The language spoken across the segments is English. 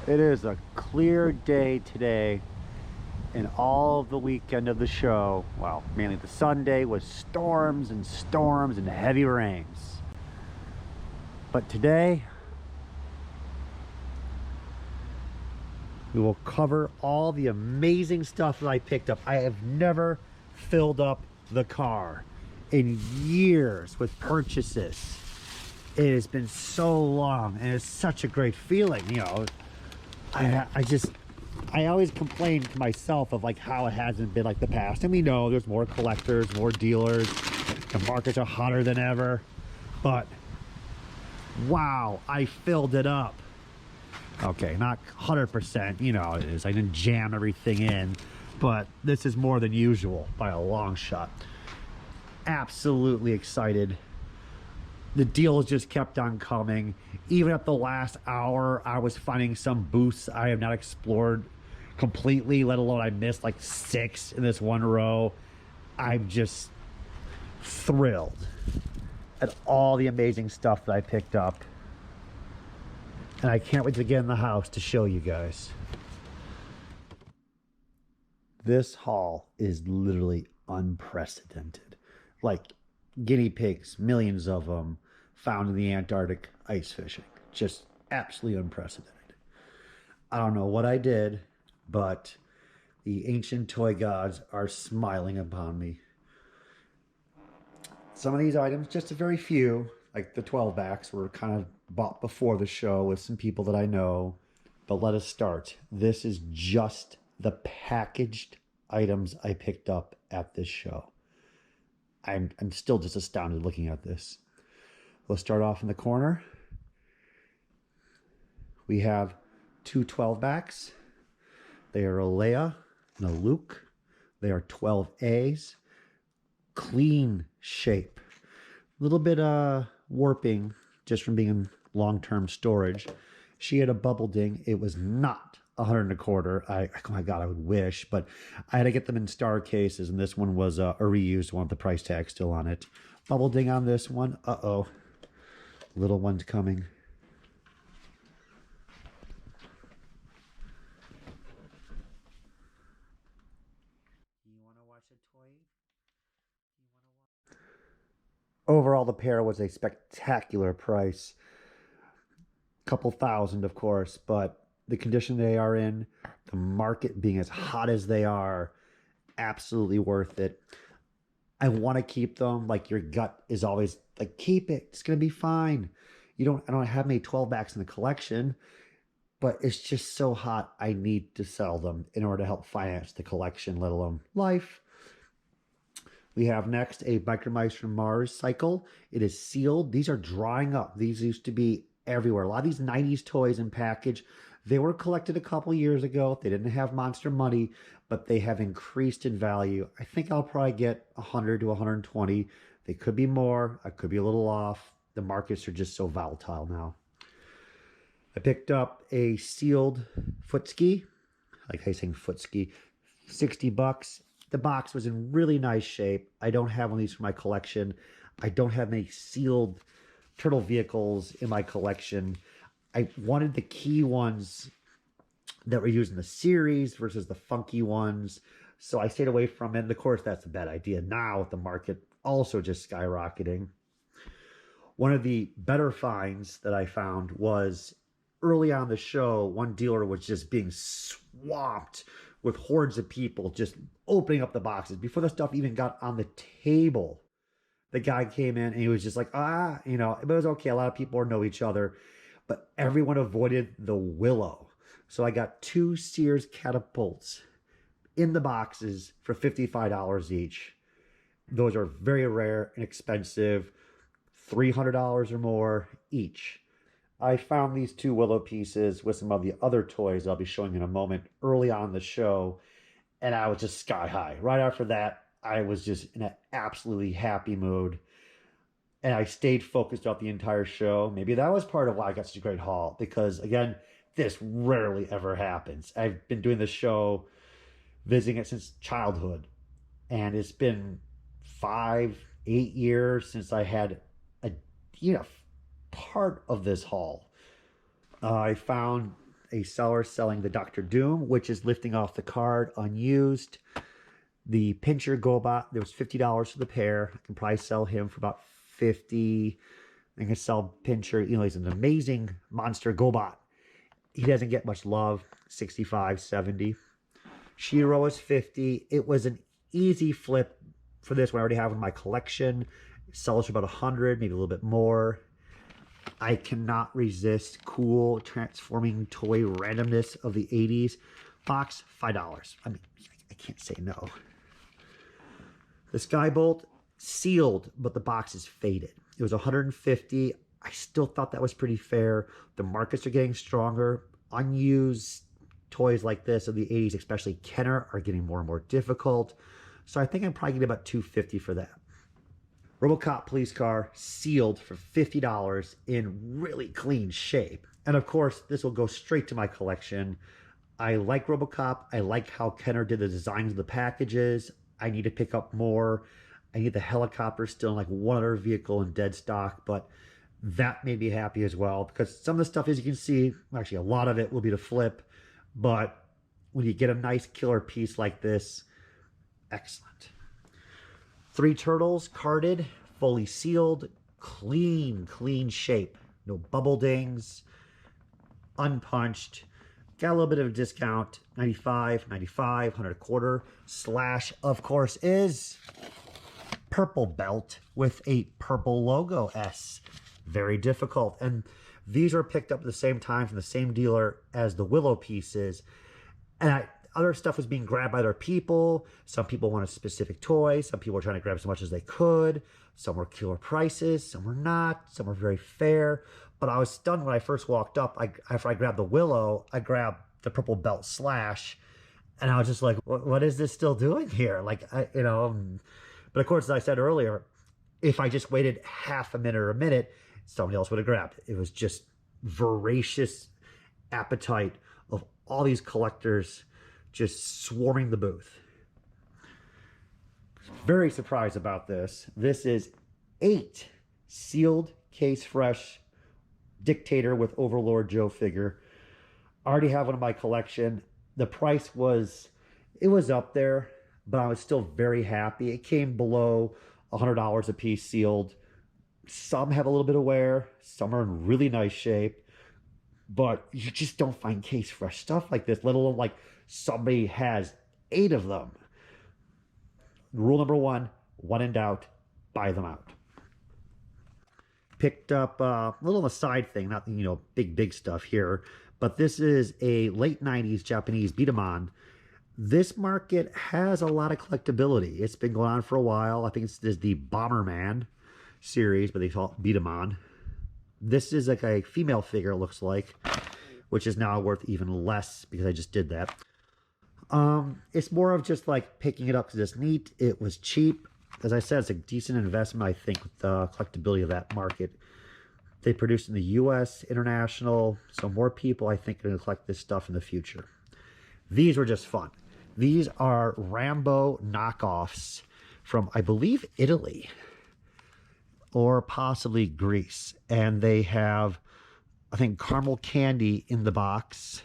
It is a clear day today, and all of the weekend of the show, well, mainly the Sunday, was storms and storms and heavy rains. But today, we will cover all the amazing stuff that I picked up. I have never filled up the car in years with purchases. It has been so long, and it's such a great feeling, you know. I always complain to myself of like how it hasn't been like the past, and we know there's more collectors, more dealers, the markets are hotter than ever, but wow, I filled it up. Okay, not 100%, you know how it is. I didn't jam everything in, but this is more than usual by a long shot. Absolutely excited. The deals just kept on coming. Even at the last hour, I was finding some booths I have not explored completely, let alone I missed like 6 in this one row. I'm just thrilled at all the amazing stuff that I picked up. And I can't wait to get in the house to show you guys. This haul is literally unprecedented. Like guinea pigs, millions of them, found in the Antarctic ice fishing. Just absolutely unprecedented. I don't know what I did, but the ancient toy gods are smiling upon me. Some of these items, just a very few, like the 12 backs, were kind of bought before the show with some people that I know. But let us start. This is just the packaged items I picked up at this show. I'm still just astounded looking at this. Let's start off in the corner. We have two 12 backs. They are a Leia and a Luke. They are 12As. Clean shape. A little bit warping just from being in long-term storage. She had a bubble ding. It was not 100 1/4. Oh my God, I would wish, but I had to get them in star cases, and this one was a reused one with the price tag still on it. Bubble ding on this one. Uh-oh. Little one's coming. You want to watch a toy? Overall, the pair was a spectacular price. Couple thousand, of course, but the condition they are in, the market being as hot as they are, absolutely worth it. I want to keep them. Like your gut is always like, keep it. It's gonna be fine. I don't have many 12 backs in the collection, but it's just so hot. I need to sell them in order to help finance the collection, let alone life. We have next a Micromice from Mars cycle. It is sealed. These are drying up. These used to be everywhere. A lot of these 90s toys in package, they were collected a couple years ago. They didn't have monster money, but they have increased in value. I think I'll probably get 100 to 120. They could be more. I could be a little off. The markets are just so volatile now. I picked up a sealed foot ski. I like how you're saying foot ski. $60. The box was in really nice shape. I don't have one of these for my collection. I don't have many sealed turtle vehicles in my collection. I wanted the key ones that were used in the series versus the funky ones. So I stayed away from it. And of course, that's a bad idea now with the market also just skyrocketing. One of the better finds that I found was early on the show, one dealer was just being swamped with hordes of people just opening up the boxes before the stuff even got on the table. The guy came in and he was just like, you know, it was okay. A lot of people know each other, but everyone avoided the Willow. So I got 2 Sears catapults in the boxes for $55 each. Those are very rare and expensive, $300 or more each. I found these 2 Willow pieces with some of the other toys I'll be showing in a moment early on the show, and I was just sky high. Right after that, I was just in an absolutely happy mood, and I stayed focused throughout the entire show. Maybe that was part of why I got such a great haul, because again, this rarely ever happens. I've been doing this show, visiting it since childhood, and it's been 5, 8 years since I had a part of this haul. I found a seller selling the Dr. Doom, which is lifting off the card unused. The Pinscher Gobot, there was $50 for the pair. I can probably sell him for about 50. I can sell Pinscher. You know, he's an amazing monster Gobot. He doesn't get much love, 65, 70. Shiro is 50. It was an easy flip for this one. I already have in my collection. It sells for about 100, maybe a little bit more. I cannot resist cool transforming toy randomness of the 80s. Box, $5. I mean, I can't say no. The Skybolt, sealed, but the box is faded. It was 150. I still thought that was pretty fair. The markets are getting stronger. Unused toys like this of the 80s, especially Kenner, are getting more and more difficult. So I think I'm probably getting about $250 for that. Robocop police car, sealed for $50 in really clean shape. And of course, this will go straight to my collection. I like Robocop. I like how Kenner did the designs of the packages. I need to pick up more. I need the helicopter still in like one other vehicle in dead stock, but that made me happy as well, because some of the stuff, as you can see, actually a lot of it will be to flip, but when you get a nice killer piece like this, excellent. 3 turtles, carded, fully sealed, clean shape. No bubble dings, unpunched. Got a little bit of a discount, 95, 95, 100 a quarter. Slash, of course, is purple belt with a purple logo S. Very difficult. And these were picked up at the same time from the same dealer as the Willow pieces. And other stuff was being grabbed by other people. Some people wanted specific toys. Some people were trying to grab as much as they could. Some were killer prices. Some were not. Some were very fair. But I was stunned when I first walked up. After I grabbed the Willow, I grabbed the purple belt Slash. And I was just like, what is this still doing here? Like, but of course, as I said earlier, if I just waited half a minute or a minute, somebody else would have grabbed it. It was just voracious appetite of all these collectors just swarming the booth. Very surprised about this. This is 8 sealed, case fresh Dictator with Overlord Joe figure. I already have one in my collection. The price was up there, but I was still very happy. It came below $100 a piece sealed. Some have a little bit of wear. Some are in really nice shape. But you just don't find case fresh stuff like this, let alone like somebody has 8 of them. Rule number 1, when in doubt, buy them out. Picked up a little on the side thing, not, big stuff here. But this is a late 90s Japanese beat 'em on. This market has a lot of collectability. It's been going on for a while. I think this is the Bomberman series, but they call it beat 'em on. This is like a female figure, it looks like, which is now worth even less because I just did that. It's more of just like picking it up because it's neat. It was cheap. As I said, it's a decent investment, I think, with the collectability of that market. They produce in the U.S., international, so more people, I think, are going to collect this stuff in the future. These were just fun. These are Rambo knockoffs from, I believe, Italy or possibly Greece. And they have, I think, caramel candy in the box.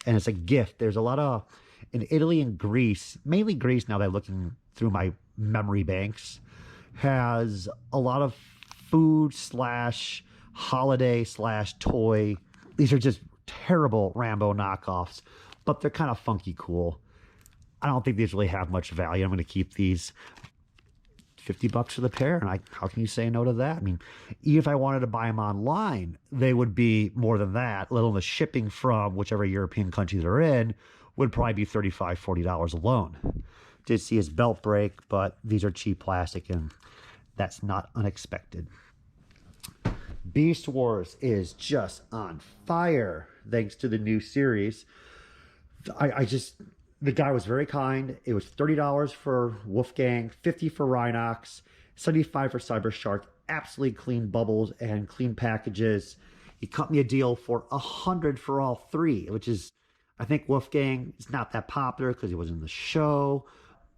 And it's a gift. There's a lot of, in Italy and Greece, mainly Greece now that I'm looking through my memory banks, has a lot of food / holiday / toy. These are just terrible Rambo knockoffs, but they're kind of funky cool. I don't think these really have much value. I'm going to keep these. $50 for the pair, and how can you say no to that? I mean, even if I wanted to buy them online, they would be more than that, let alone the shipping from whichever European country they're in would probably be $35, $40 alone. Did see his belt break, but these are cheap plastic, and that's not unexpected. Beast Wars is just on fire thanks to the new series. The guy was very kind. It was $30 for Wolfgang, $50 for Rhinox, $75 for Cyber Shark. Absolutely clean bubbles and clean packages. He cut me a deal for $100 for all 3, which is, I think Wolfgang is not that popular because he was in the show.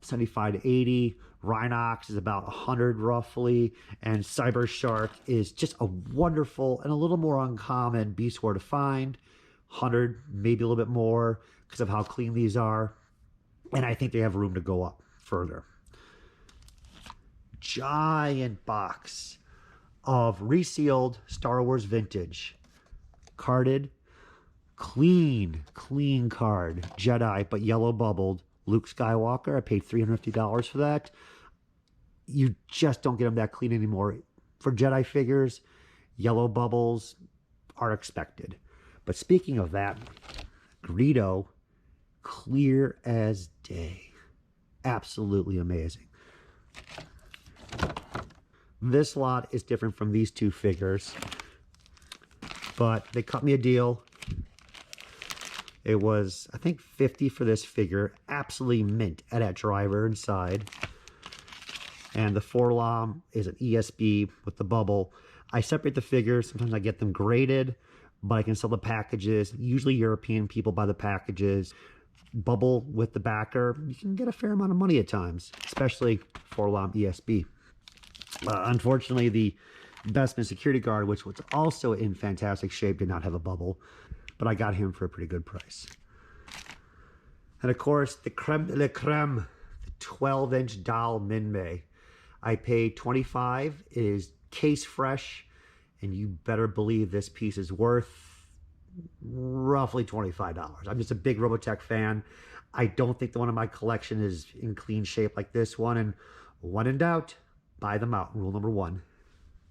75 to 80. Rhinox is about 100 roughly, and Cyber Shark is just a wonderful and a little more uncommon Beast War to find. 100, maybe a little bit more because of how clean these are. And I think they have room to go up further. Giant box of resealed Star Wars Vintage. Carded. Clean card. Jedi, but yellow bubbled. Luke Skywalker. I paid $350 for that. You just don't get them that clean anymore. For Jedi figures, yellow bubbles are expected. But speaking of that, Gijoe, clear as day. Absolutely amazing. This lot is different from these two figures, but they cut me a deal. It was, I think, $50 for this figure. Absolutely mint at driver inside. And the 4-LOM is an ESB with the bubble. I separate the figures. Sometimes I get them graded, but I can sell the packages. Usually European people buy the packages. Bubble with the backer. You can get a fair amount of money at times, especially 4-LOM ESB. Unfortunately, the Bestman security guard, which was also in fantastic shape, did not have a bubble, but I got him for a pretty good price. And of course, the creme de la creme, the 12-inch doll Minmay. I paid $25. It is case fresh, and you better believe this piece is worth roughly $25. I'm just a big Robotech fan. I don't think the one in my collection is in clean shape like this one, and when in doubt, buy them out. Rule number 1.